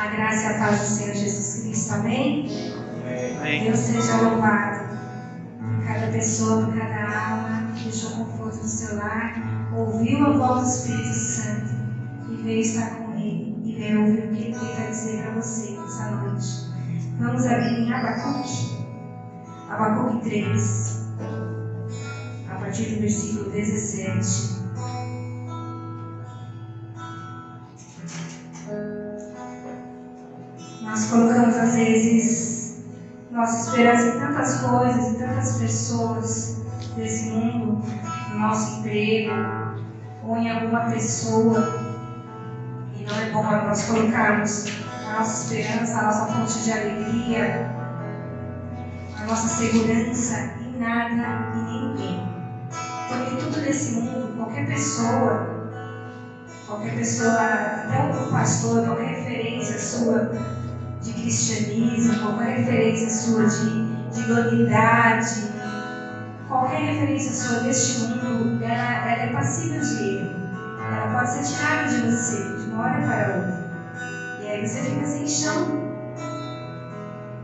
A graça e a paz do Senhor Jesus Cristo, amém? Amém. Deus seja louvado por cada pessoa, por cada alma que deixou o conforto do seu lar, ouviu a voz do Espírito Santo e veio estar com Ele e veio ouvir o que Ele tem para dizer para você essa noite. Vamos abrir em Abacuque 3, a partir do versículo 17. Nós colocamos às vezes nossa esperança em tantas coisas, em tantas pessoas desse mundo, no nosso emprego ou em alguma pessoa. E não é bom nós colocarmos a nossa esperança, a nossa fonte de alegria, a nossa segurança em nada e nem ninguém. Porque tudo desse mundo, qualquer pessoa, até um pastor, qualquer referência sua de cristianismo, qualquer referência sua de idoneidade, qualquer referência sua deste mundo, ela é passível de erro. Ela pode ser tirada de você, de uma hora para outra. E aí você fica sem chão.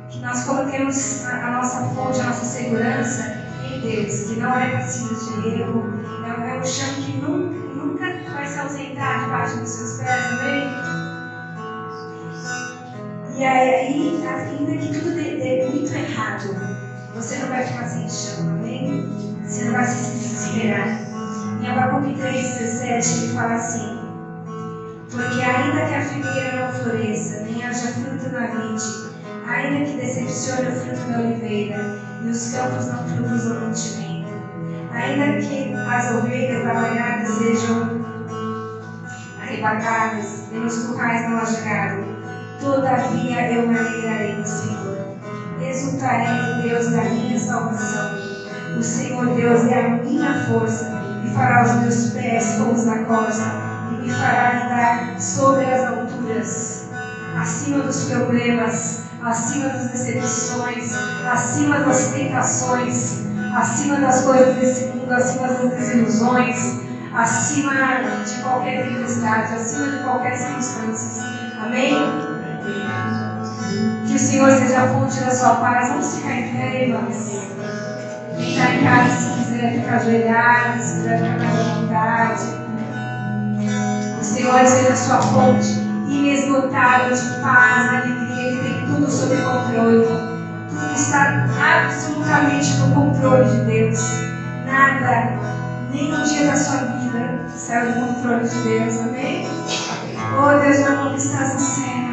Que nós coloquemos a nossa fonte, a nossa segurança em Deus, que não é passível de erro, é um chão que nunca vai se ausentar debaixo dos seus pés, amém? E aí, ainda que tudo dê muito errado, você não vai ficar sem chão, amém? Você não vai se desesperar. Em Abacuque 3,17 ele fala assim: porque ainda que a figueira não floresça, nem haja fruto na vide, ainda que decepcione o fruto da oliveira, e os campos não produzam mantimento, ainda que as ovelhas trabalhadas sejam arrebatadas, e nos currais não haja gado, todavia eu me alegrarei no Senhor. Exultarei no Deus da minha salvação. O Senhor Deus é a minha força, e fará os meus pés como os da costa, e me fará andar sobre as alturas, acima dos problemas, acima das decepções, acima das tentações, acima das coisas desse mundo, acima das desilusões, acima de qualquer tempestade, acima de qualquer circunstância. Amém? Que o Senhor seja a fonte da sua paz. Vamos ficar em pé, irmãos. Quem está em casa, se quiser ficar ajoelhado, se quiser ficar na vontade. O Senhor seja a sua fonte inesgotável de paz, alegria. Ele tem tudo sob controle. Tudo está absolutamente no controle de Deus. Nada, nem um dia da sua vida, saiu do controle de Deus. Amém? Oh Deus, meu nome estás no céu.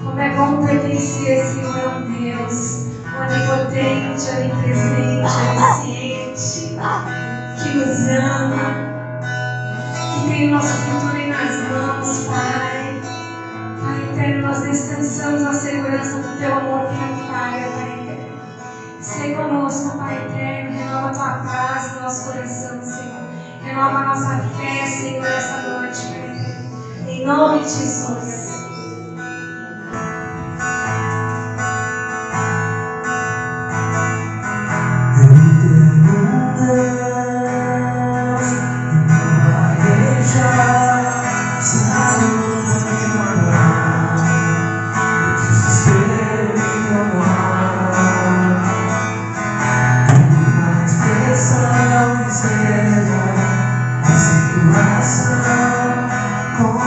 Como é bom pertencer, Senhor, a um Deus onipotente, onipresente, onisciente, que nos ama, que tem o nosso futuro em nas mãos, Pai. Pai eterno, nós descansamos na segurança do Teu amor que não falha, Pai eterno. Sei conosco, Pai eterno, renova a Tua paz no nosso coração, Senhor. Renova a nossa fé, Senhor, essa noite, Pai eterno. Em nome de Jesus. Como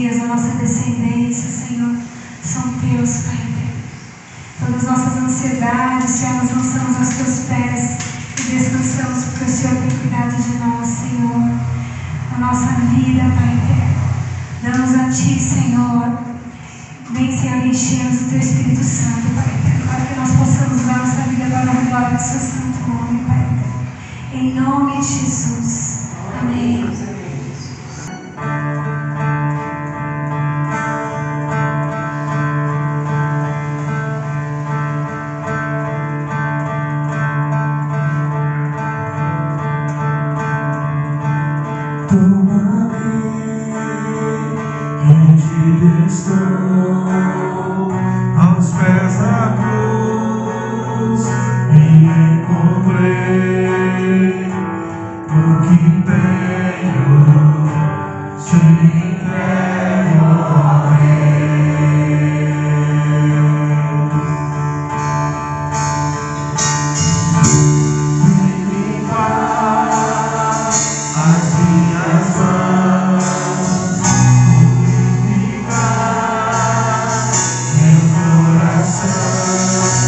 dias, a nossa descendência, Senhor, são teus, Pai eterno. Todas as nossas ansiedades, Senhor, nós lançamos aos teus pés e descansamos, porque o Senhor tem cuidado de nós, Senhor. A nossa vida, Pai eterno, damos a Ti, Senhor. Vem, Senhor, enchemos o Teu Espírito Santo, Pai eterno, para que nós possamos dar nossa vida para a glória do Seu santo nome, Pai eterno. Em nome de Jesus. Amém. Aos pés da cruz me encontrei, o que tenho te entrego, ó Rei. Me limpar as minhas mãos, purificar meu coração.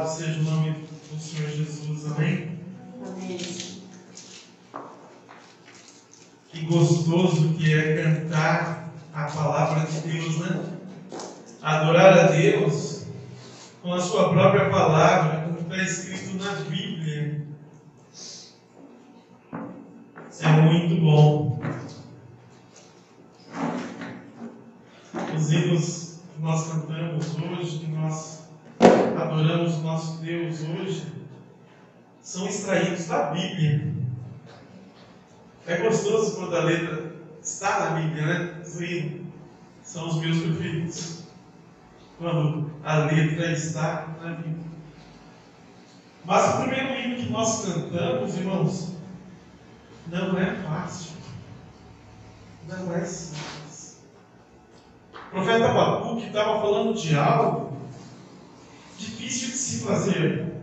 Louvado seja o nome do Senhor Jesus. Amém? Amém. Que gostoso que é cantar a palavra de Deus, né? Adorar a Deus com a sua própria palavra, como está escrito na Bíblia. Isso é muito bom. Os hinos que nós cantamos hoje, que nós adoramos o nosso Deus hoje, são extraídos da Bíblia. É gostoso quando a letra está na Bíblia, né? Os hinos são os meus preferidos. Quando a letra está na Bíblia. Mas o primeiro hino que nós cantamos, irmãos, não é fácil. Não é simples. O profeta Abacuque estava falando de algo difícil de se fazer.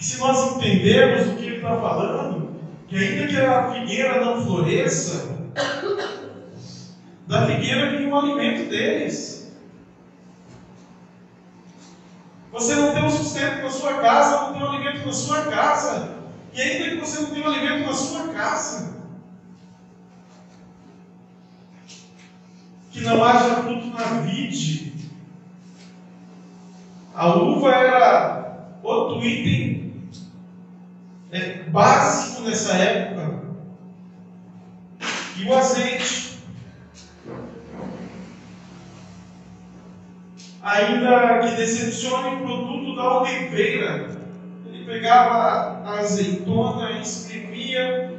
E se nós entendermos o que ele está falando, que ainda que a figueira não floresça, da figueira vem o alimento deles. Você não tem o sustento na sua casa, não tem o alimento na sua casa. E ainda que você não tenha o alimento na sua casa, que não haja fruto na vide. A uva era outro item básico nessa época. E o azeite. Ainda que decepcione o produto da oliveira, ele pegava a azeitona, espremia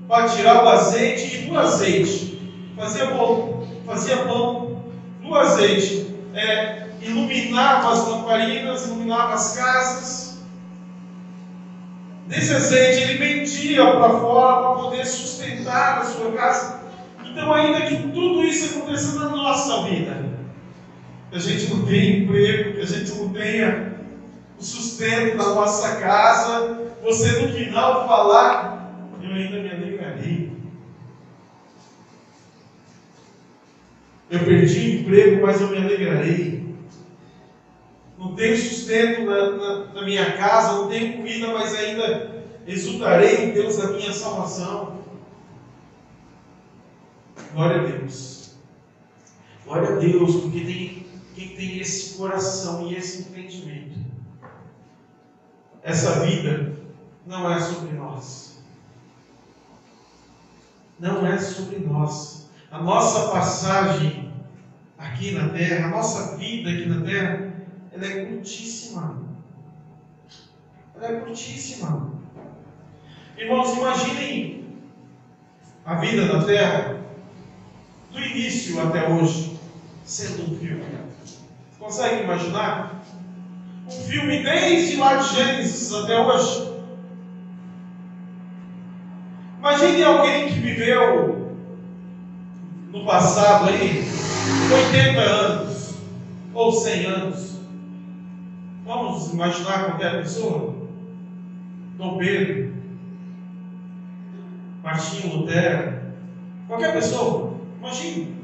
para tirar o azeite, e do azeite fazia bolo, fazia pão. Do azeite iluminava as lamparinas, iluminava as casas. Desse azeite ele vendia para fora para poder sustentar a sua casa. Então, ainda que tudo isso aconteça na nossa vida, que a gente não tenha emprego, que a gente não tenha o sustento da nossa casa, você no final falar, eu ainda me alegrarei. Eu perdi emprego, mas eu me alegrarei. Não tenho sustento na minha casa, não tenho comida, mas ainda exultarei em Deus da minha salvação. Glória a Deus. Glória a Deus, porque quem tem esse coração e esse entendimento, essa vida não é sobre nós. Não é sobre nós. A nossa passagem aqui na terra, a nossa vida aqui na terra, ela é curtíssima. Ela é curtíssima. Irmãos, imaginem a vida na terra, do início até hoje, sendo um filme. Consegue imaginar? Um filme desde lá de Gênesis até hoje. Imagine alguém que viveu no passado aí 80 anos ou 100 anos. Vamos imaginar qualquer pessoa? Dom Pedro, Martinho Lutero, qualquer pessoa. Imagine.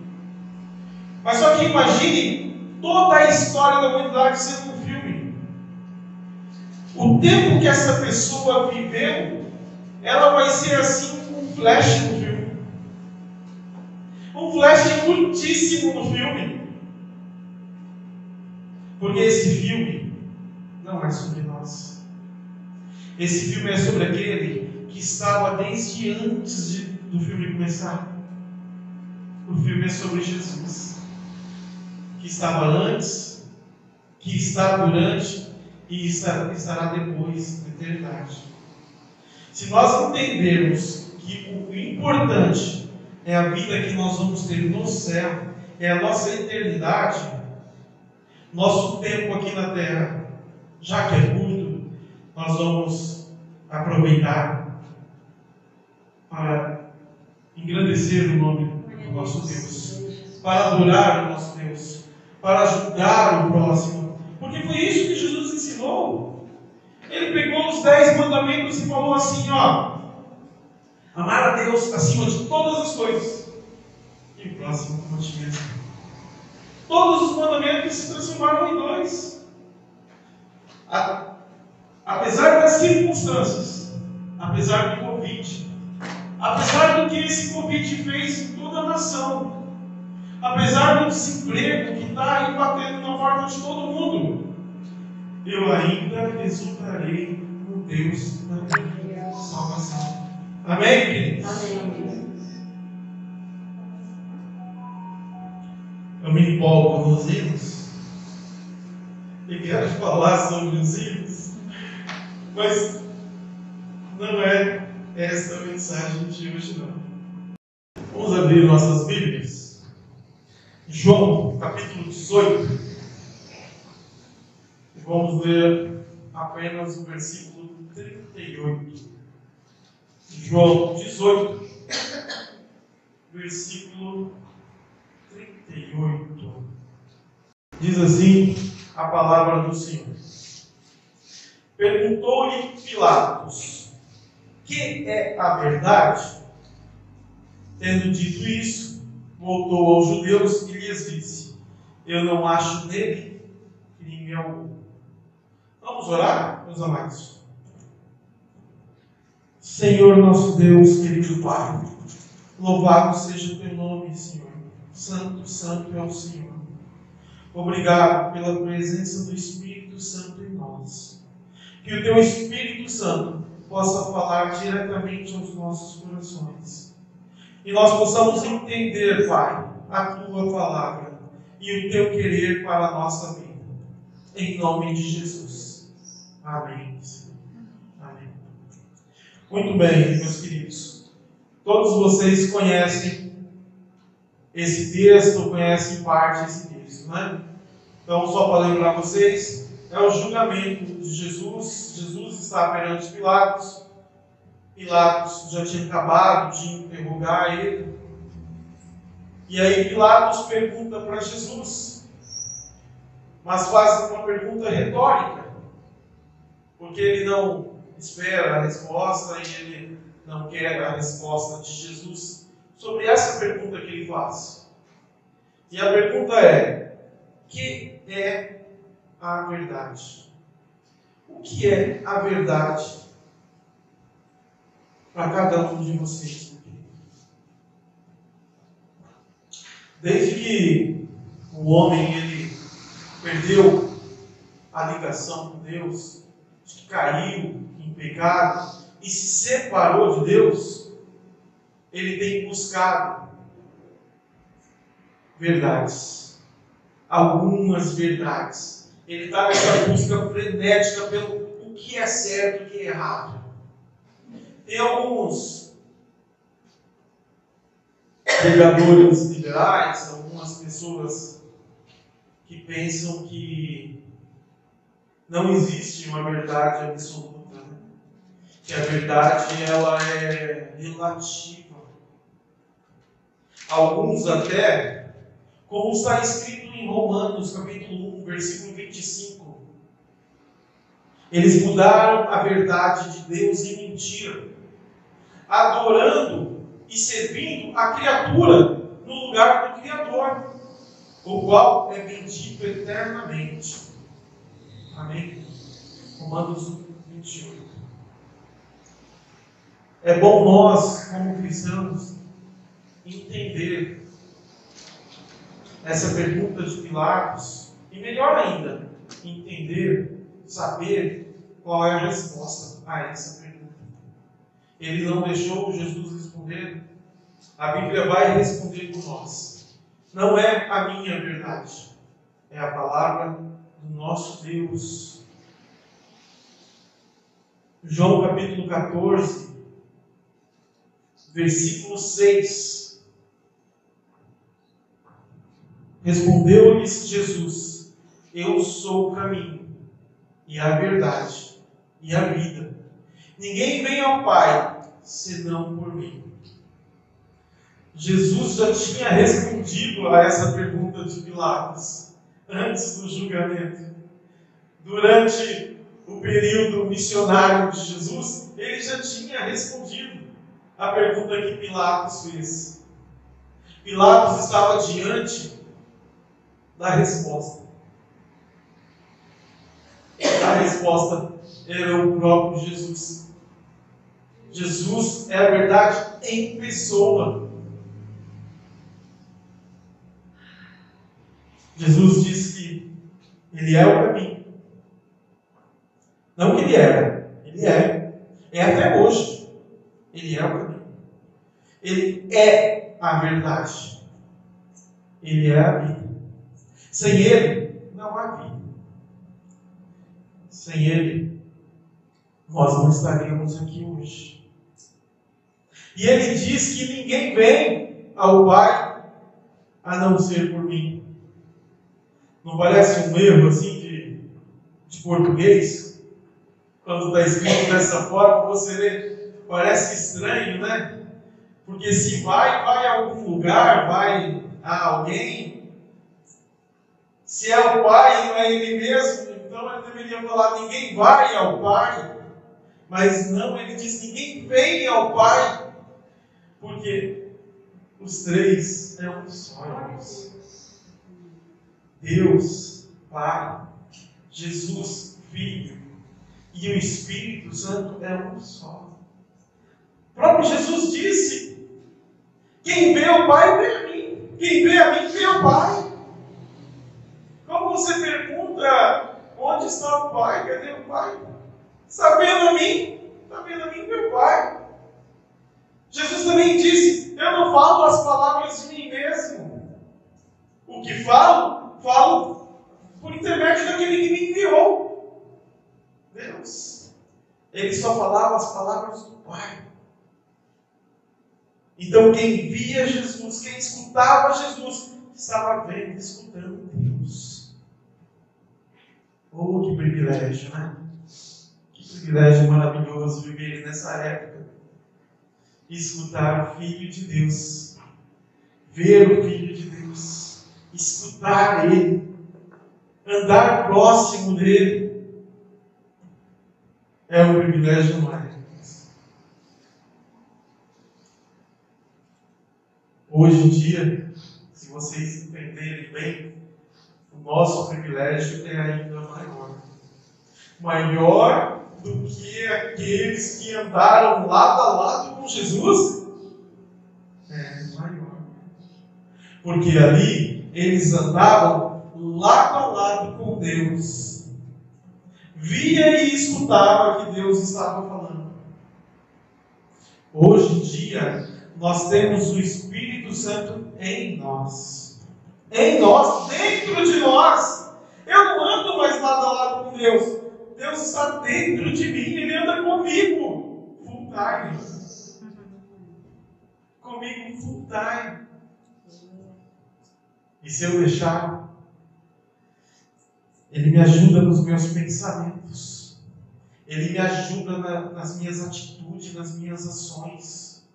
Mas só que imagine toda a história da humanidade sendo um filme. O tempo que essa pessoa viveu, ela vai ser assim um flash no filme. Um flash curtíssimo no filme. Porque esse filme não é sobre nós. Esse filme é sobre aquele que estava desde antes do filme começar. O filme é sobre Jesus, que estava antes, que está durante e estará depois da eternidade. Se nós entendermos que o importante é a vida que nós vamos ter no céu, é a nossa eternidade, nosso tempo aqui na terra, já que é curto, nós vamos aproveitar para engrandecer o nome do nosso Deus, para adorar o nosso Deus, para ajudar o próximo, porque foi isso que Jesus ensinou. Ele pegou os 10 mandamentos e falou assim, amar a Deus acima de todas as coisas e o próximo como a ti mesmo. Todos os mandamentos se transformaram em 2. Apesar das circunstâncias, apesar do Covid, apesar do que esse Covid fez em toda a nação, apesar do desemprego que está aí batendo na porta de todo mundo, eu ainda exultarei no Deus da minha salvação. Amém, queridos? Amém. Eu me empolgo nos hinos e quero falar sobre os hinos, mas não é esta a mensagem de hoje, não. Vamos abrir nossas Bíblias. João, capítulo 18. E vamos ler apenas o versículo 38. João 18, versículo 38. Diz assim a palavra do Senhor. Perguntou-lhe Pilatos: que é a verdade? Tendo dito isso, voltou aos judeus e lhes disse: eu não acho nele crime algum. Vamos orar, meus amados. Senhor nosso Deus, querido Pai, louvado seja o teu nome, Senhor. Santo, santo é o Senhor. Obrigado pela presença do Espírito Santo em nós. Que o teu Espírito Santo possa falar diretamente aos nossos corações. E nós possamos entender, Pai, a tua palavra e o teu querer para a nossa vida. Em nome de Jesus. Amém, Senhor. Amém. Muito bem, meus queridos. Todos vocês conhecem esse texto, conhecem parte desse texto, né? Então, só para lembrar vocês, é o julgamento de Jesus. Jesus está perante Pilatos. Pilatos já tinha acabado de interrogar ele. E aí Pilatos pergunta para Jesus, mas faz uma pergunta retórica, porque ele não espera a resposta e ele não quer a resposta de Jesus sobre essa pergunta que ele faz. E a pergunta é: o que é a verdade? O que é a verdade para cada um de vocês? Desde que o homem ele perdeu a ligação com Deus, que caiu em pecado e se separou de Deus, ele tem buscado verdades, algumas verdades. Ele está nessa busca frenética pelo o que é certo e o que é errado. Tem alguns pregadores liberais, algumas pessoas que pensam que não existe uma verdade absoluta, né? Que a verdade ela é relativa. Alguns até, como está escrito em Romanos capítulo 1, versículo 25, eles mudaram a verdade de Deus em mentira, adorando e servindo a criatura no lugar do Criador, o qual é bendito eternamente. Amém? Romanos 28. É bom nós, como cristãos, entender essa pergunta de Pilatos, e melhor ainda, entender, saber qual é a resposta a essa pergunta. Ele não deixou Jesus responder. A Bíblia vai responder por nós. Não é a minha verdade, é a palavra do nosso Deus. João capítulo 14, versículo 6. Respondeu-lhes Jesus: eu sou o caminho, e a verdade, e a vida. Ninguém vem ao Pai, senão por mim. Jesus já tinha respondido a essa pergunta de Pilatos, antes do julgamento. Durante o período missionário de Jesus, ele já tinha respondido a pergunta que Pilatos fez. Pilatos estava diante da resposta. a resposta era o próprio Jesus. Jesus é a verdade em pessoa. Jesus disse que Ele é o caminho. Não que Ele era, Ele é. É até hoje. Ele é o caminho. Ele é a verdade. Ele é a vida. Sem Ele, não há vida. Sem Ele, nós não estaríamos aqui hoje. E Ele diz que ninguém vem ao Pai a não ser por mim. Não parece um erro assim de português? Quando está escrito dessa forma, você lê, parece estranho, né? Porque se vai a algum lugar, vai a alguém. Se é o Pai, não é Ele mesmo, então Ele deveria falar: ninguém vai ao Pai. Mas não, Ele diz: ninguém vem ao Pai. Porque os três é um só, irmãos. Deus, Pai, Jesus, Filho e o Espírito Santo é um só. O próprio Jesus disse: quem vê o Pai vê a mim. Quem vê a mim vê o Pai. Como você pergunta: onde está o Pai? Cadê o Pai? Está vendo a mim? Está vendo a mim, meu Pai. Jesus também disse: eu não falo as palavras de mim mesmo. O que falo por intermédio daquele que me enviou. Deus. Ele só falava as palavras do Pai. Então quem via Jesus, quem escutava Jesus, estava vendo e escutando Deus. Oh, que privilégio, né? Que privilégio maravilhoso viver nessa época. Escutar o Filho de Deus. Ver o Filho de Deus. Escutar Ele. Andar próximo dEle. É um privilégio maior. Hoje em dia, se vocês entenderem bem, o nosso privilégio é ainda maior. Maior do que aqueles que andaram lado a lado com Jesus? É maior. Porque ali eles andavam lado a lado com Deus. Via e escutava que Deus estava falando. Hoje em dia, nós temos o Espírito Santo em nós. Em nós, dentro de nós. Eu não ando mais lado a lado com Deus. Deus está dentro de mim, Ele anda comigo. Full time. Comigo full time. E se eu deixar, Ele me ajuda nos meus pensamentos. Ele me ajuda nas minhas atitudes, nas minhas ações.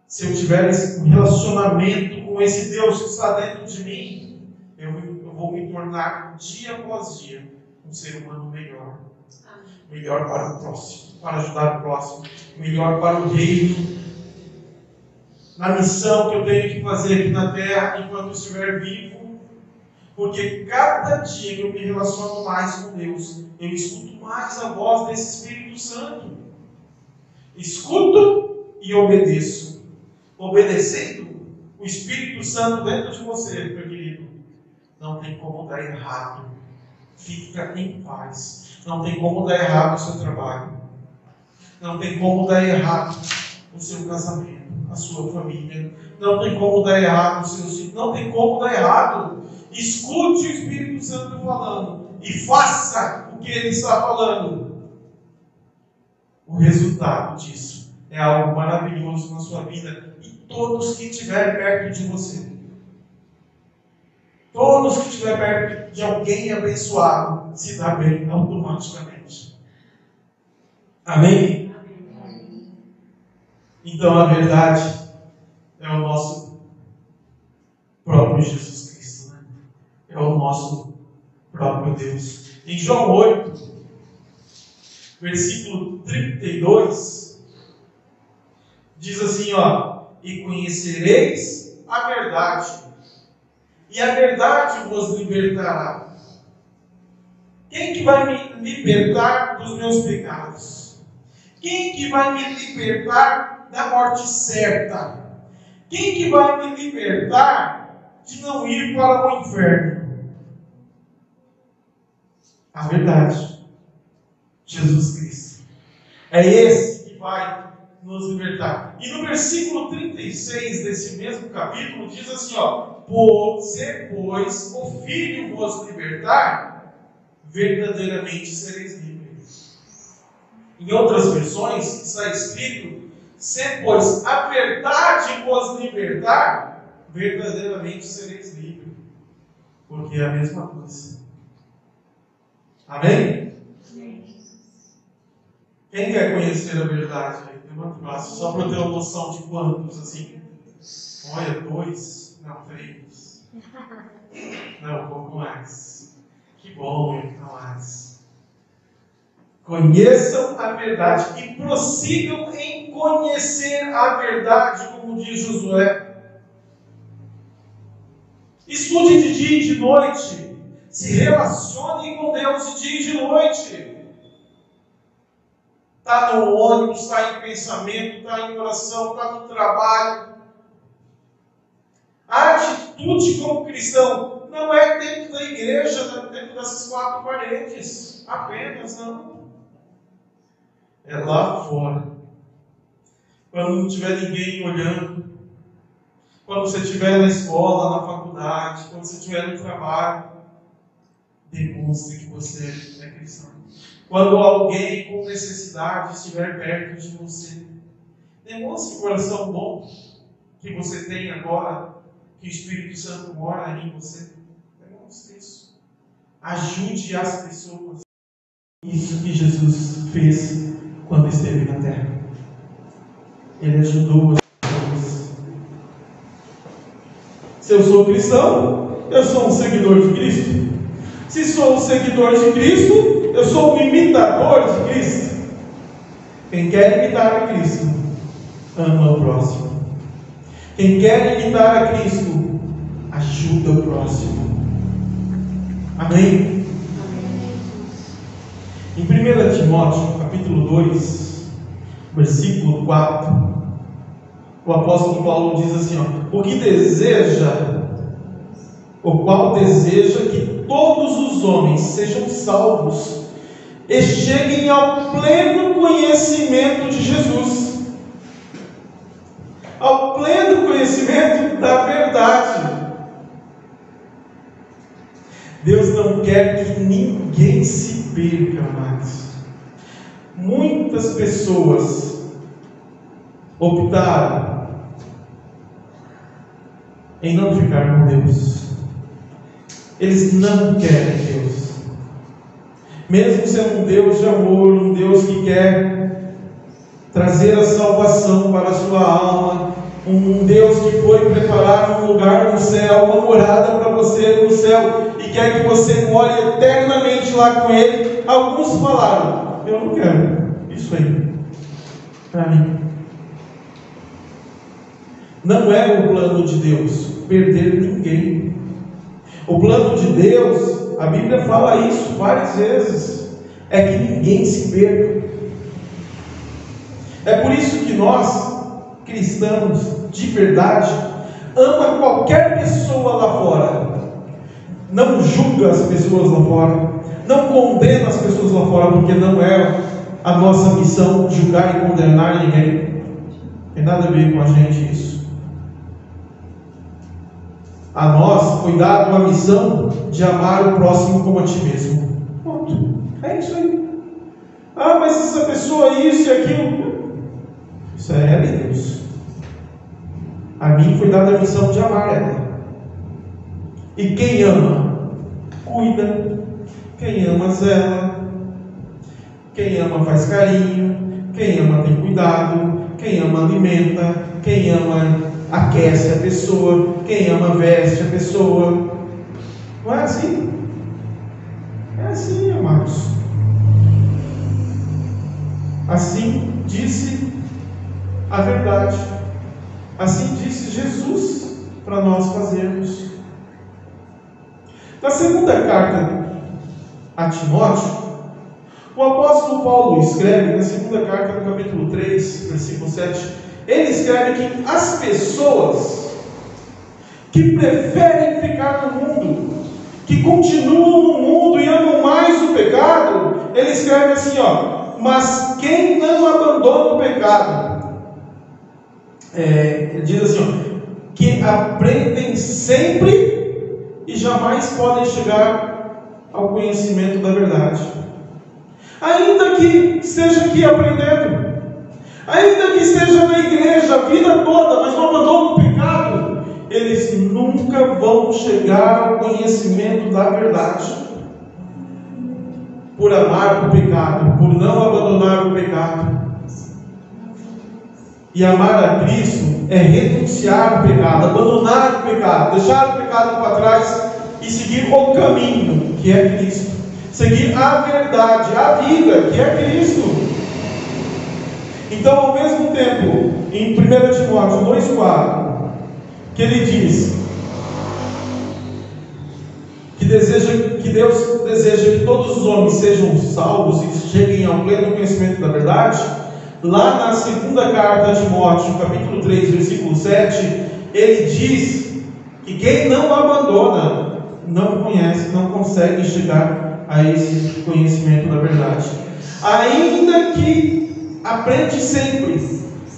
Se eu tiver um relacionamento com esse Deus que está dentro de mim, eu vou me tornar, dia após dia, um ser humano melhor. Melhor para o próximo, para ajudar o próximo. Melhor para o reino. Na missão que eu tenho que fazer aqui na terra, enquanto eu estiver vivo. Porque cada dia que eu me relaciono mais com Deus, eu escuto mais a voz desse Espírito Santo. Escuto e obedeço. Obedecendo o Espírito Santo dentro de você, meu querido, não tem como dar errado. Fica em paz. Não tem como dar errado o seu trabalho. Não tem como dar errado o seu casamento, a sua família. Não tem como dar errado os seus filhos. Não tem como dar errado. Escute o Espírito Santo falando e faça o que Ele está falando. O resultado disso é algo maravilhoso na sua vida. Todos que estiverem perto de você, todos que estiverem perto de alguém abençoado, se dá bem automaticamente. Amém? Amém. Então a verdade é o nosso próprio Jesus Cristo, né? É o nosso próprio Deus. Em João 8, versículo 32, diz assim, ó: e conhecereis a verdade, e a verdade vos libertará. Quem que vai me libertar dos meus pecados? Quem que vai me libertar da morte certa? Quem que vai me libertar de não ir para o inferno? A verdade, Jesus Cristo. É esse que vai nos libertar. E no versículo 36 desse mesmo capítulo diz assim, se, pois, o Filho vos libertar, verdadeiramente sereis livres. Em outras versões está escrito, se, pois, a verdade vos libertar, verdadeiramente sereis livres. Porque é a mesma coisa. Amém? Quem quer conhecer a verdade? Levanta o braço, só para eu ter uma noção de quantos, assim. Olha, 2, não, 3. Não, um pouco mais. Que bom, então mais. Conheçam a verdade e prossigam em conhecer a verdade, como diz Josué. Estude de dia e de noite. Se relacione com Deus de dia e de noite. Está no ônibus, está em pensamento, está em oração, está no trabalho. A atitude como cristão não é dentro da igreja, dentro dessas 4 paredes. Apenas, não. É lá fora. Quando não tiver ninguém olhando. Quando você estiver na escola, na faculdade, quando você estiver no trabalho. Demonstre que você é cristão. Quando alguém com necessidade estiver perto de você, demonstre o coração bom que você tem agora, que o Espírito Santo mora em você. Demonstre isso. Ajude as pessoas. Isso que Jesus fez quando esteve na terra. Ele ajudou as pessoas. Se eu sou cristão, eu sou um seguidor de Cristo. Se sou um seguidor de Cristo, eu sou um imitador de Cristo. Quem quer imitar a Cristo, ama o próximo. Quem quer imitar a Cristo, ajuda o próximo. Amém? Em 1 Timóteo, capítulo 2, versículo 4, o apóstolo Paulo diz assim, o qual deseja que todos os homens sejam salvos e cheguem ao pleno conhecimento de Jesus, ao pleno conhecimento da verdade. Deus não quer que ninguém se perca, amados. Muitas pessoas optaram em não ficar com Deus. Eles não querem Deus. Mesmo sendo um Deus de amor, um Deus que quer trazer a salvação para a sua alma, um Deus que foi preparar um lugar no céu, uma morada para você no céu, e quer que você more eternamente lá com Ele. Alguns falaram, eu não quero isso aí para mim. Não é o plano de Deus perder ninguém. O plano de Deus, a Bíblia fala isso várias vezes, é que ninguém se perca. É por isso que nós, cristãos de verdade, ama qualquer pessoa lá fora, não julga as pessoas lá fora, não condena as pessoas lá fora, porque não é a nossa missão julgar e condenar ninguém. Não tem nada a ver com a gente isso. A nós foi dada uma missão de amar o próximo como a ti mesmo. Ponto. É isso aí. Ah, mas essa pessoa isso e aquilo. Isso é de Deus. A mim foi dada a missão de amar ela. E quem ama, cuida. Quem ama, zela. Quem ama, faz carinho. Quem ama, tem cuidado. Quem ama, alimenta. Quem ama, aquece a pessoa. Quem ama, veste a pessoa. Não é assim? É assim, amados. Assim disse a verdade. Assim disse Jesus para nós fazermos. Na segunda carta a Timóteo, o apóstolo Paulo escreve na segunda carta, no capítulo 3, versículo 7, ele escreve que as pessoas que preferem ficar no mundo, que continuam no mundo e amam mais o pecado, ele escreve assim, mas quem não abandona o pecado, ele diz assim, que aprendem sempre e jamais podem chegar ao conhecimento da verdade. Ainda que esteja aqui aprendendo, ainda que esteja na igreja a vida toda, mas não abandona o pecado, eles nunca vão chegar ao conhecimento da verdade. Por amar o pecado, por não abandonar o pecado. E amar a Cristo é renunciar o pecado, abandonar o pecado, deixar o pecado para trás e seguir o caminho, que é Cristo. Seguir a verdade, a vida, que é Cristo. Então, ao mesmo tempo, em 1 Timóteo 2,4, que ele diz que Deus deseja que todos os homens sejam salvos e cheguem ao pleno conhecimento da verdade, lá na segunda carta a Timóteo, capítulo 3, versículo 7, ele diz que quem não abandona, não conhece, não consegue chegar a esse conhecimento da verdade. Ainda que aprende sempre,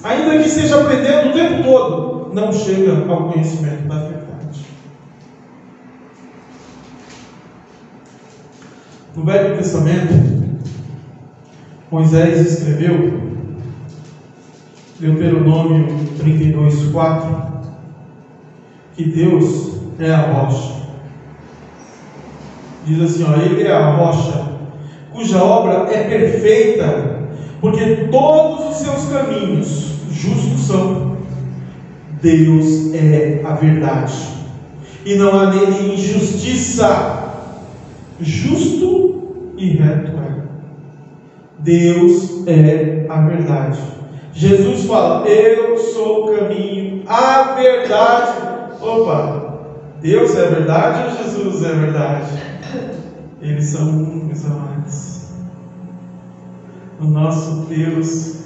ainda que esteja aprendendo o tempo todo, não chega ao conhecimento da verdade. No Velho Testamento, Moisés escreveu, Deuteronômio 32,4, que Deus é a rocha. Diz assim, Ele é a rocha, cuja obra é perfeita, porque todos os seus caminhos justos são. Deus é a verdade, e não há nele injustiça. Justo e reto é. Deus é a verdade. Jesus fala, eu sou o caminho, a verdade. Opa, Deus é a verdade ou Jesus é a verdade? Eles são um, meus amados. O nosso Deus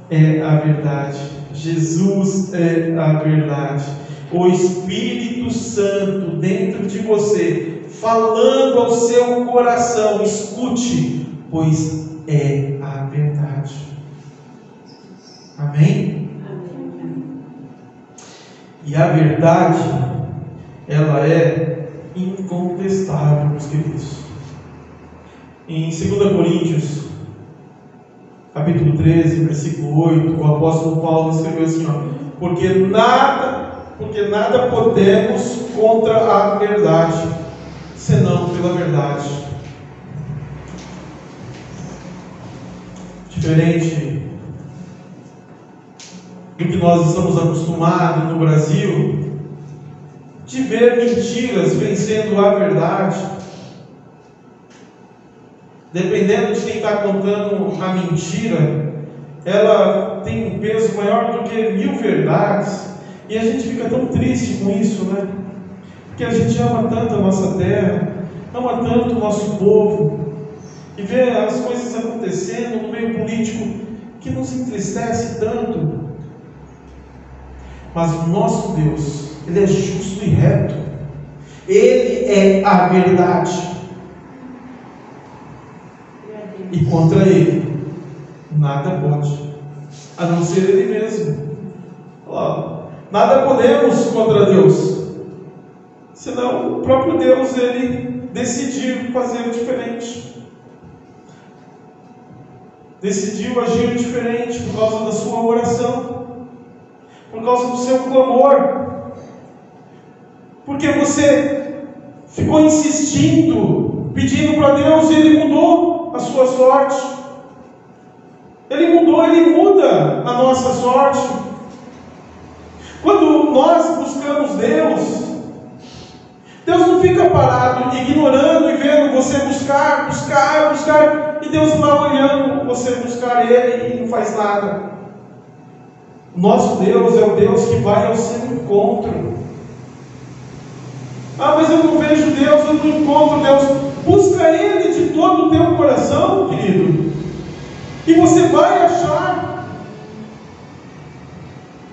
é a verdade. Jesus é a verdade. O Espírito Santo dentro de você, falando ao seu coração, escute, pois é a verdade. Amém? E a verdade, ela é incontestável, meus queridos. Em 2 Coríntios, capítulo 13, versículo 8, o apóstolo Paulo escreveu assim, porque nada podemos contra a verdade, senão pela verdade. Diferente do que nós estamos acostumados no Brasil, de ver mentiras vencendo a verdade. Dependendo de quem está contando a mentira, ela tem um peso maior do que 1000 verdades. E a gente fica tão triste com isso, né? Porque a gente ama tanto a nossa terra, ama tanto o nosso povo, e vê as coisas acontecendo no meio político que nos entristece tanto. Mas o nosso Deus, Ele é justo e reto. Ele é a verdade. E contra Ele, nada pode, a não ser Ele mesmo. Nada podemos contra Deus, senão o próprio Deus, Ele decidir fazer diferente. Decidiu agir diferente por causa da sua oração, por causa do seu clamor, porque você ficou insistindo, pedindo para Deus, e Ele mudou a sua sorte. Ele muda a nossa sorte. Quando nós buscamos Deus, Deus não fica parado, ignorando e vendo você buscar, e Deus lá olhando você buscar Ele e não faz nada. Nosso Deus é o Deus que vai ao seu encontro. Mas eu não vejo Deus, eu não encontro Deus. Busca Ele de todo o teu coração, querido, e você vai achar.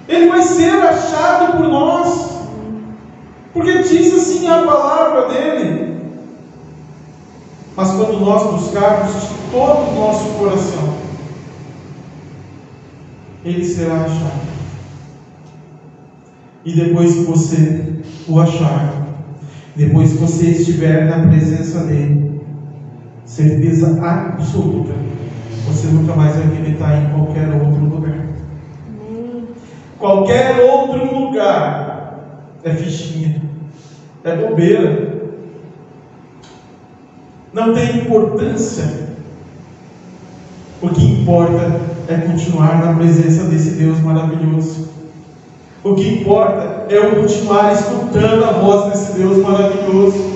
Ele vai ser achado por nós, porque diz assim a palavra dele. Mas quando nós buscarmos de todo o nosso coração, Ele será achado. E depois que você o achar, depois que você estiver na presença dele, certeza absoluta, você nunca mais vai querer estar em qualquer outro lugar. Qualquer outro lugar é fichinha, é bobeira, não tem importância. O que importa é continuar na presença desse Deus maravilhoso. O que importa é eu continuar escutando a voz desse Deus maravilhoso.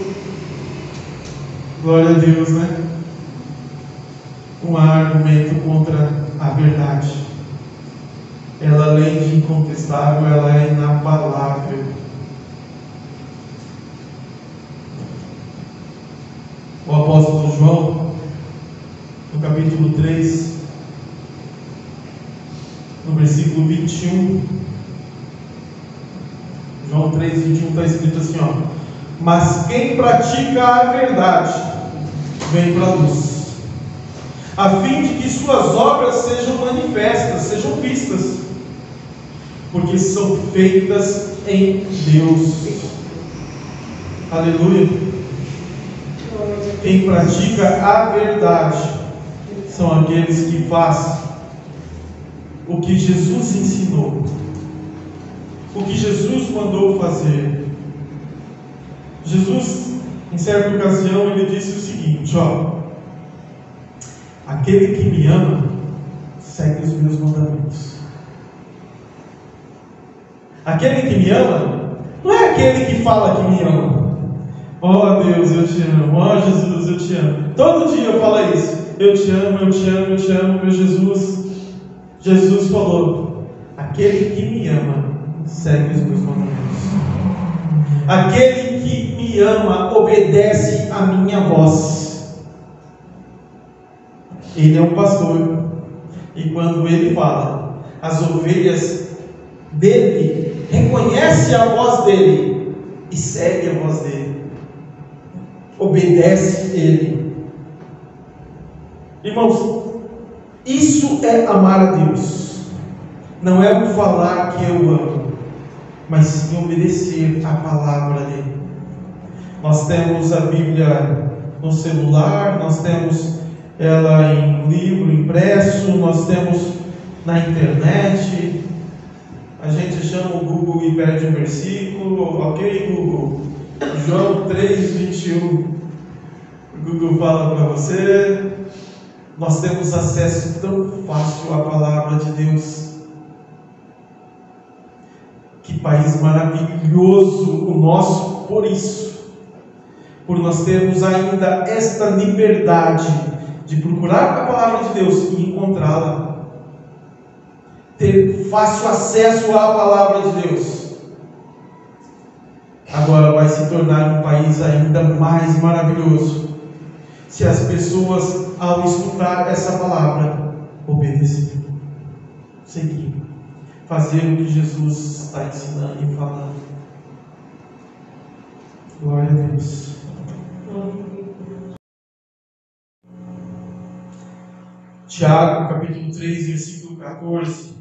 Glória a Deus, né? Um argumento contra a verdade. Ela, além de incontestável, ela é inabalável. O apóstolo João, no capítulo 3, no versículo 21, João 3, 21 está escrito assim, ó: mas quem pratica a verdade vem para a luz, a fim de que suas obras sejam manifestas, sejam vistas, porque são feitas em Deus. Aleluia. Quem pratica a verdade são aqueles que fazem o que Jesus ensinou, o que Jesus mandou fazer. Jesus, em certa ocasião, ele disse o seguinte, ó: aquele que me ama segue os meus mandamentos. Aquele que me ama não é aquele que fala que me ama. Oh Deus, eu te amo. Oh Jesus, eu te amo. Todo dia eu falo isso. Eu te amo, eu te amo, eu te amo, meu Jesus. Jesus falou: aquele que me ama segue os meus mandamentos. Aquele que me ama obedece a minha voz. Ele é um pastor, e quando ele fala, as ovelhas dele reconhecem a voz dele e seguem a voz dele, obedece ele. Irmãos, isso é amar a Deus. Não é o falar que eu amo, mas sim obedecer a palavra dele. Nós temos a Bíblia no celular, nós temos ela em livro impresso, nós temos na internet. A gente chama o Google e pede um versículo. Ok, Google, João 3, 21. O Google fala para você. Nós temos acesso tão fácil à palavra de Deus. Que país maravilhoso o nosso por isso. Por nós termos ainda esta liberdade de procurar a palavra de Deus e encontrá-la. Ter fácil acesso à palavra de Deus. Agora vai se tornar um país ainda mais maravilhoso se as pessoas, ao escutar essa palavra, obedecer, seguir, fazer o que Jesus está ensinando e falando. Glória a Deus. Tiago, capítulo 3, versículo 14,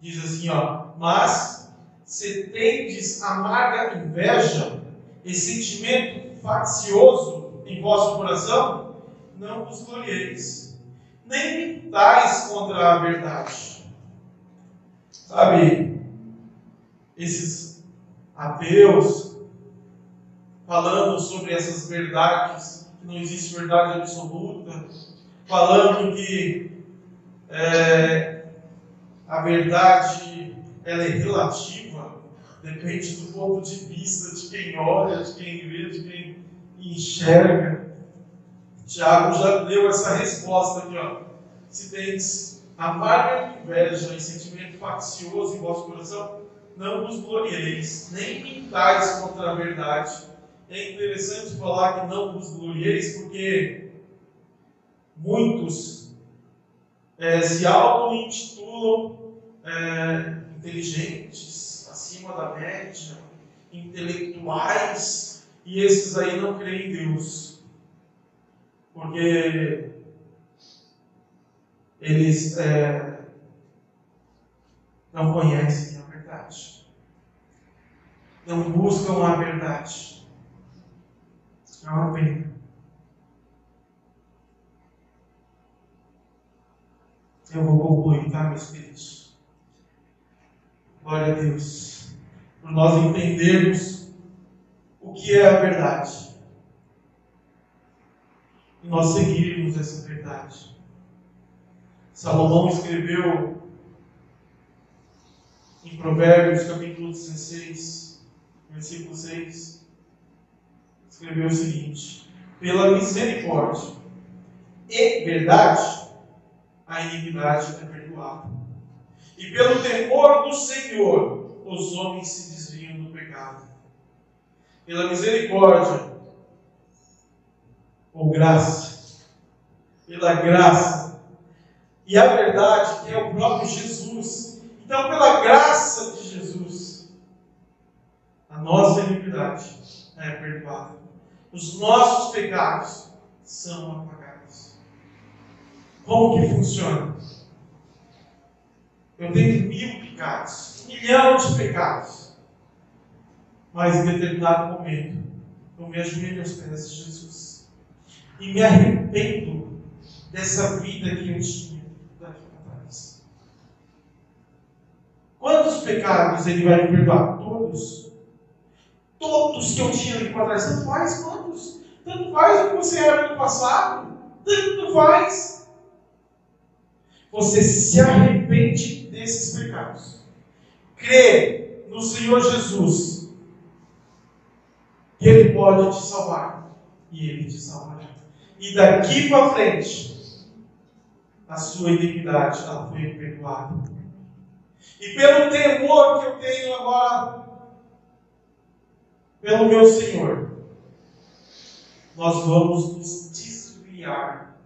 diz assim, ó: mas se tendes amarga inveja e sentimento faccioso em vosso coração, não vos glorieis, nem mintais contra a verdade. Sabe, esses ateus falando sobre essas verdades, que não existe verdade absoluta, falando que a verdade ela é relativa, depende do ponto de vista de quem olha, de quem vê, de quem enxerga. Tiago já deu essa resposta aqui, ó: se tens amarga inveja e sentimento faccioso em vosso coração, não vos glorieis, nem mintais contra a verdade. é interessante falar que não vos glorieis, porque muitos se auto-intitulam inteligentes, acima da média, intelectuais, e esses aí não creem em Deus, porque eles não conhecem a verdade, não buscam a verdade. É uma pena. Eu vou concluir, tá, meus queridos? Glória a Deus, por nós entendermos o que é a verdade e nós seguirmos essa verdade. Salomão escreveu em Provérbios, capítulo 16, versículo 6, escreveu o seguinte: pela misericórdia e verdade, a iniquidade é perdoada, e pelo temor do Senhor, os homens se desviam do pecado. Pela misericórdia, ou graça, pela graça, e a verdade, que é o próprio Jesus. Então, pela graça de Jesus, a nossa iniquidade é perdoada. Os nossos pecados são apagados. Como que funciona? Eu tenho 1000 pecados, 1 milhão de pecados, mas em determinado momento eu me ajoelho aos pés de Jesus e me arrependo dessa vida que eu tinha daqui para trás. Quantos pecados Ele vai me perdoar? Todos. Todos que eu tinha daqui para trás. Tanto faz quantos? Tanto faz o que você era no passado. Tanto faz. Você se arrepende desses pecados. Crê no Senhor Jesus, que Ele pode te salvar. E Ele te salvará. E daqui para frente, a sua iniquidade ela foi perdoada. E pelo temor que eu tenho agora pelo meu Senhor, nós vamos nos desviar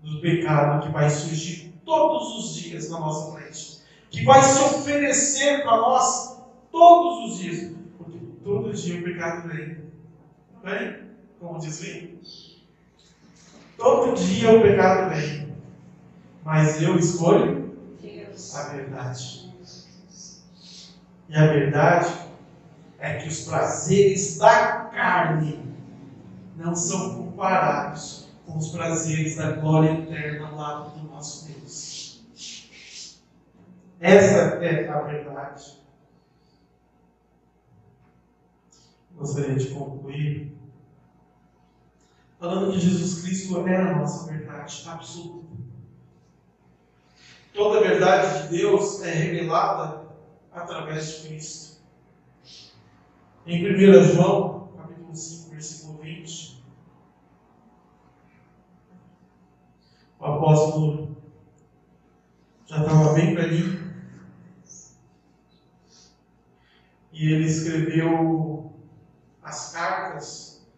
do pecado que vai surgir todos os dias na nossa frente, que vai se oferecer para nós todos os dias, porque todo dia o pecado vem. Vem? Como diz Lino? Todo dia o pecado vem, mas eu escolho a verdade. E a verdade é que os prazeres da carne não são comparados com os prazeres da glória eterna ao lado do nosso Deus. Essa é a verdade. Gostaria de concluir falando que Jesus Cristo é a nossa verdade absoluta. Toda a verdade de Deus é revelada através de Cristo. Em 1 João, capítulo 5, versículo 20, o apóstolo já estava bem velhinho e ele escreveu as cartas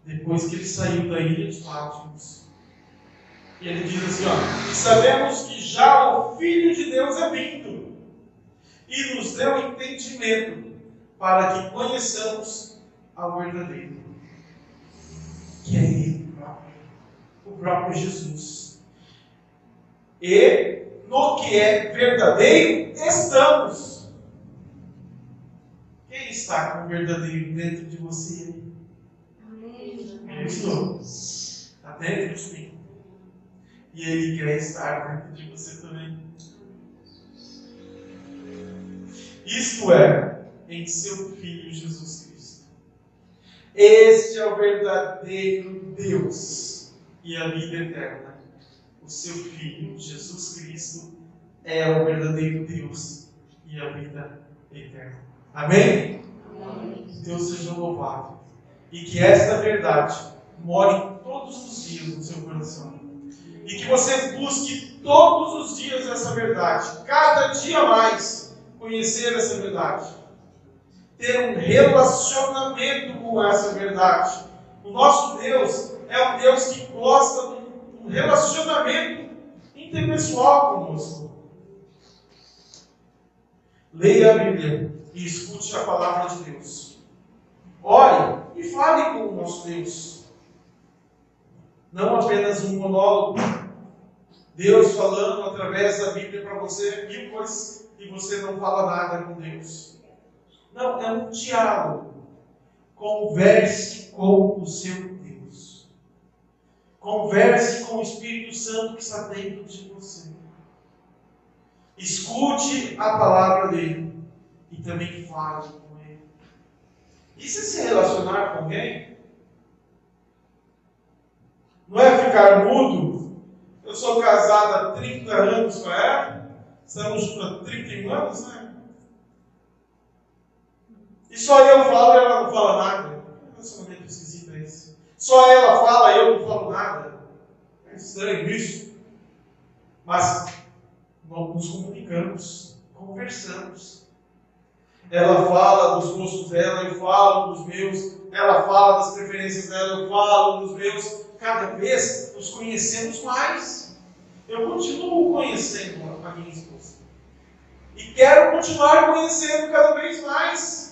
depois que ele saiu da ilha de Patmos. E ele diz assim, sabemos que já o Filho de Deus é vindo e nos deu entendimento para que conheçamos ao verdadeiro, que é Ele próprio, o próprio Jesus. E no que é verdadeiro estamos. Quem está com o verdadeiro dentro de você? Eu estou. Está dentro de mim. E Ele quer estar dentro de você também. Isto é, em seu Filho Jesus Cristo. Este é o verdadeiro Deus e a vida eterna. O seu Filho Jesus Cristo é o verdadeiro Deus e a vida eterna. Amém? Amém. Que Deus seja louvado. E que esta verdade more todos os dias no seu coração. E que você busque todos os dias essa verdade. Cada dia mais conhecer essa verdade. ter um relacionamento com essa verdade. O nosso Deus é um Deus que gosta de um relacionamento interpessoal conosco. Leia a Bíblia e escute a palavra de Deus. Ore e fale com o nosso Deus. Não apenas um monólogo. Deus falando através da Bíblia para você mil coisas e você não fala nada com Deus. Não, é um diálogo. Converse com o seu Deus. Converse com o Espírito Santo que está dentro de você. Escute a palavra dele e também fale com ele. Isso é se relacionar com alguém? Não é ficar mudo? Eu sou casado há 30 anos com ela. Estamos juntos há 31 anos, né? E só eu falo e ela não fala nada. Que relacionamento esquisito é esse? Só ela fala e eu não falo nada. É estranho isso. Mas nós nos comunicamos, conversamos. Ela fala dos gostos dela, eu falo dos meus. Ela fala das preferências dela, eu falo dos meus. Cada vez nos conhecemos mais. Eu continuo conhecendo a minha esposa. E quero continuar conhecendo cada vez mais.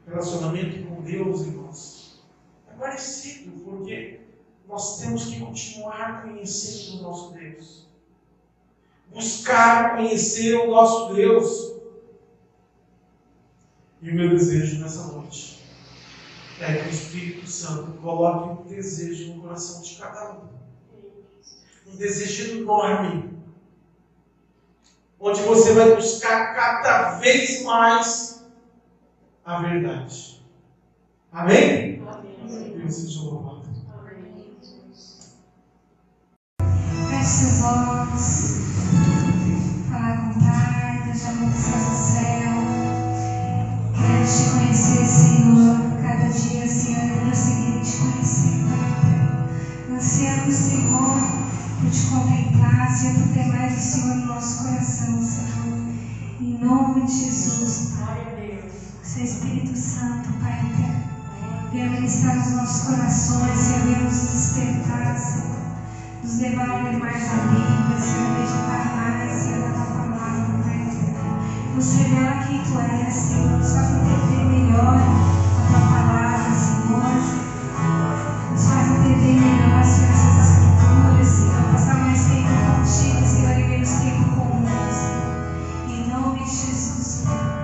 Relacionamento com Deus, irmãos, é parecido, porque nós temos que continuar conhecendo o nosso Deus. Buscar conhecer o nosso Deus. E o meu desejo nessa noite é que o Espírito Santo coloque um desejo no coração de cada um. Um desejo enorme. Onde você vai buscar cada vez mais a verdade. Amém? Amém. Deus seja louvado. Feche seus olhos. Falar com o Pai, Deus de amor que estás no céu. Quero te conhecer, Senhor. Cada dia, Senhor, eu prosseguir te conhecer, Pai. Ansiamos, Senhor, por te contemplar, Senhor, por ter mais o Senhor no nosso coração, Senhor. Em nome de Jesus, Pai. Seu Espírito Santo, Pai eterno, venha ministrar nos nossos corações, Senhor, venha nos despertar, Senhor. Nos levar a ler mais a Bíblia, Senhor, meditar mais, Senhor, na tua palavra, Pai eterno. Nos revela quem tu és, Senhor, nos faz entender melhor a tua palavra, Senhor. Nos faz entender melhor, Senhor, essas escrituras, Senhor. Passar mais tempo contigo, Senhor, e menos tempo com o mundo, Senhor. Em nome de Jesus, Pai.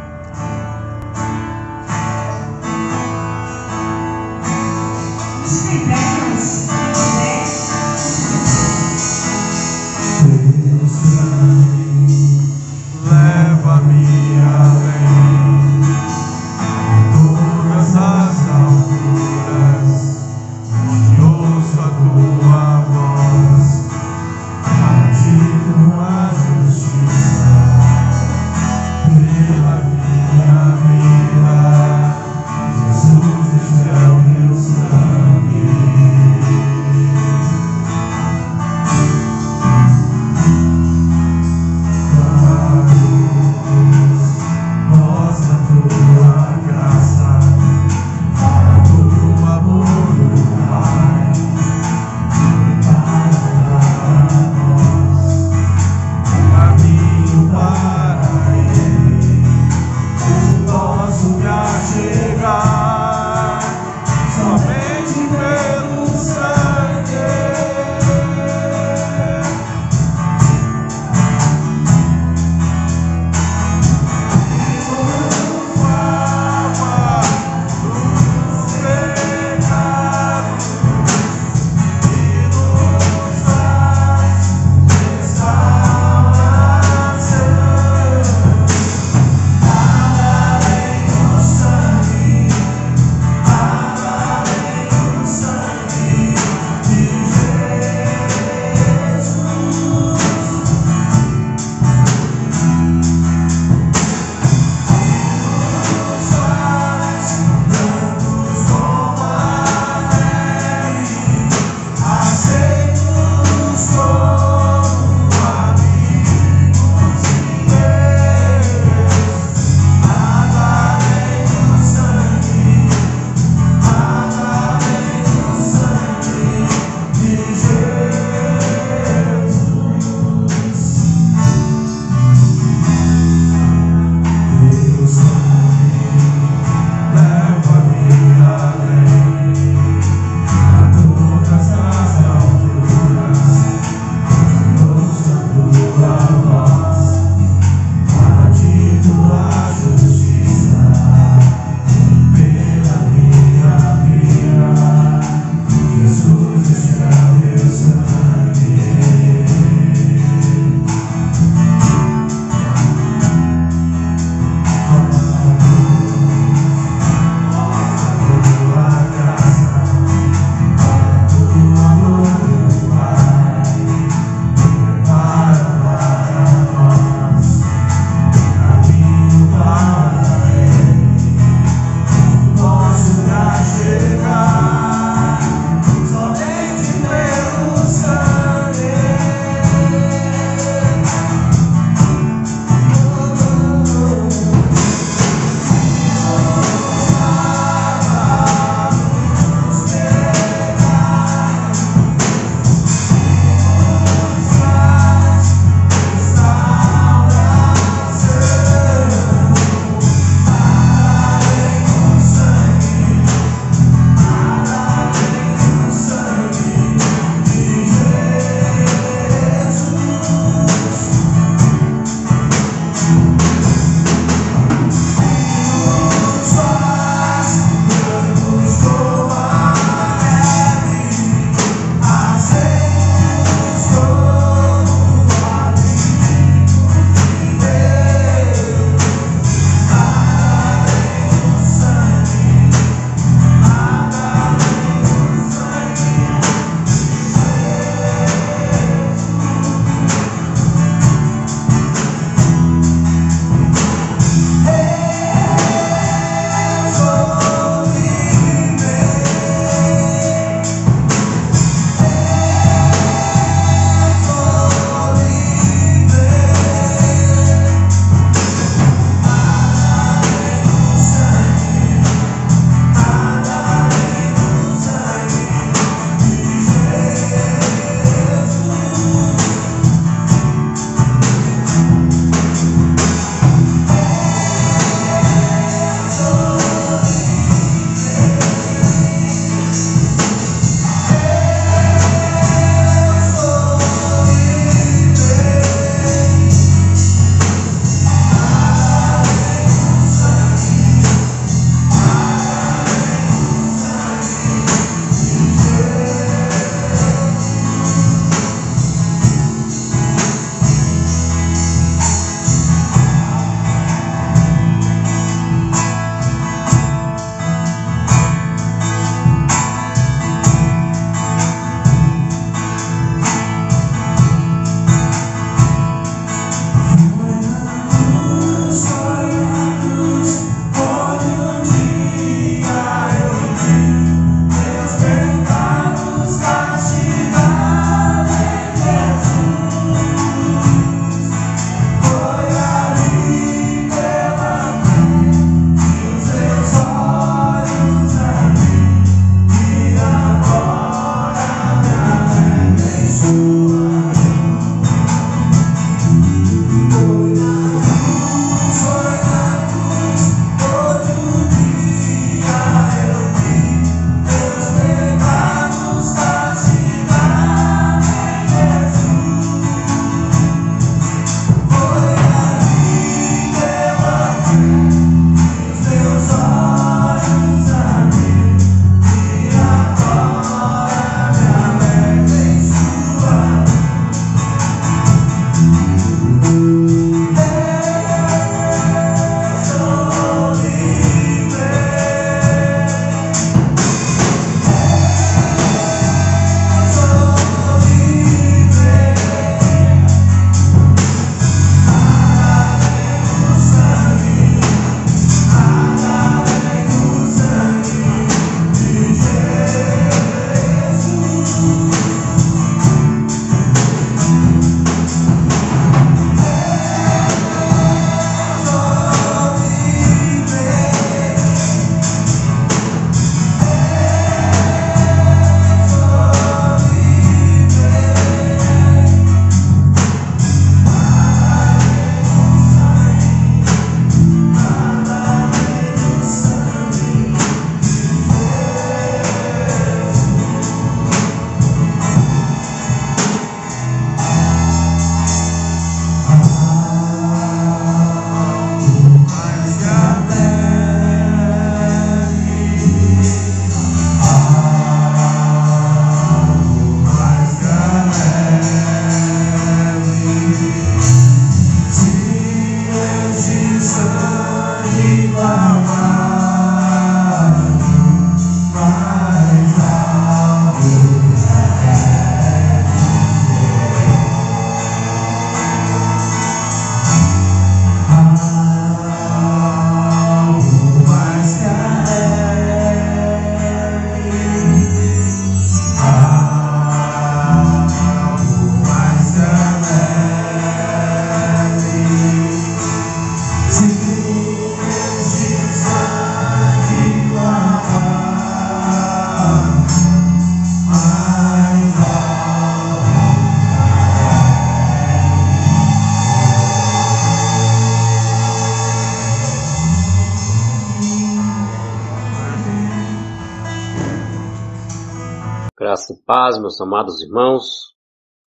Graça e paz, meus amados irmãos.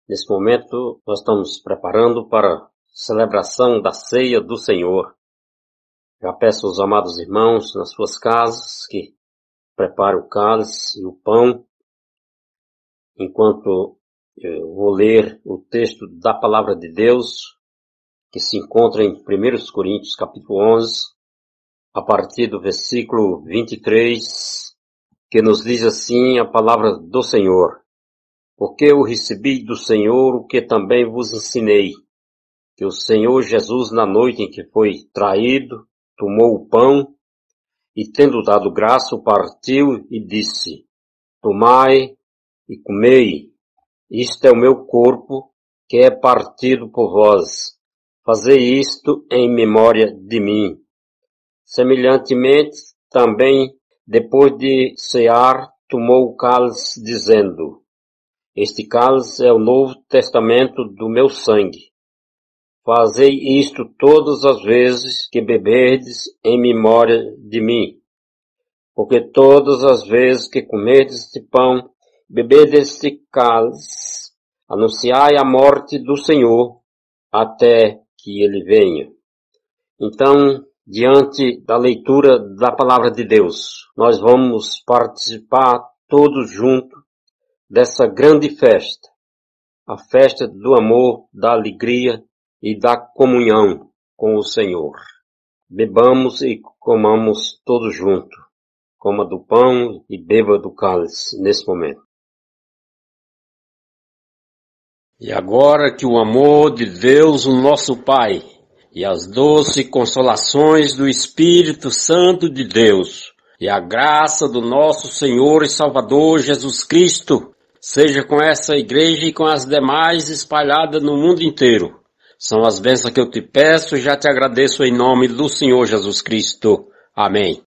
Nesse momento, nós estamos preparando para a celebração da ceia do Senhor. Já peço aos amados irmãos nas suas casas que preparem o cálice e o pão, enquanto eu vou ler o texto da Palavra de Deus, que se encontra em 1 Coríntios, capítulo 11, a partir do versículo 23, que nos diz assim a palavra do Senhor. Porque eu recebi do Senhor o que também vos ensinei, que o Senhor Jesus, na noite em que foi traído, tomou o pão e, tendo dado graça, o partiu e disse: Tomai e comei, isto é o meu corpo, que é partido por vós. Fazei isto em memória de mim. Semelhantemente, também, depois de cear, tomou o cálice, dizendo: Este cálice é o novo testamento do meu sangue. Fazei isto todas as vezes que beberdes em memória de mim. Porque todas as vezes que comerdes este pão, beberdes este cálice, anunciai a morte do Senhor, até que ele venha. Então, diante da leitura da Palavra de Deus, nós vamos participar todos juntos dessa grande festa, a festa do amor, da alegria e da comunhão com o Senhor. Bebamos e comamos todos juntos, coma do pão e beba do cálice nesse momento. E agora que o amor de Deus, o nosso Pai, e as doces consolações do Espírito Santo de Deus, e a graça do nosso Senhor e Salvador Jesus Cristo, seja com essa igreja e com as demais espalhadas no mundo inteiro. São as bênçãos que eu te peço e já te agradeço em nome do Senhor Jesus Cristo. Amém.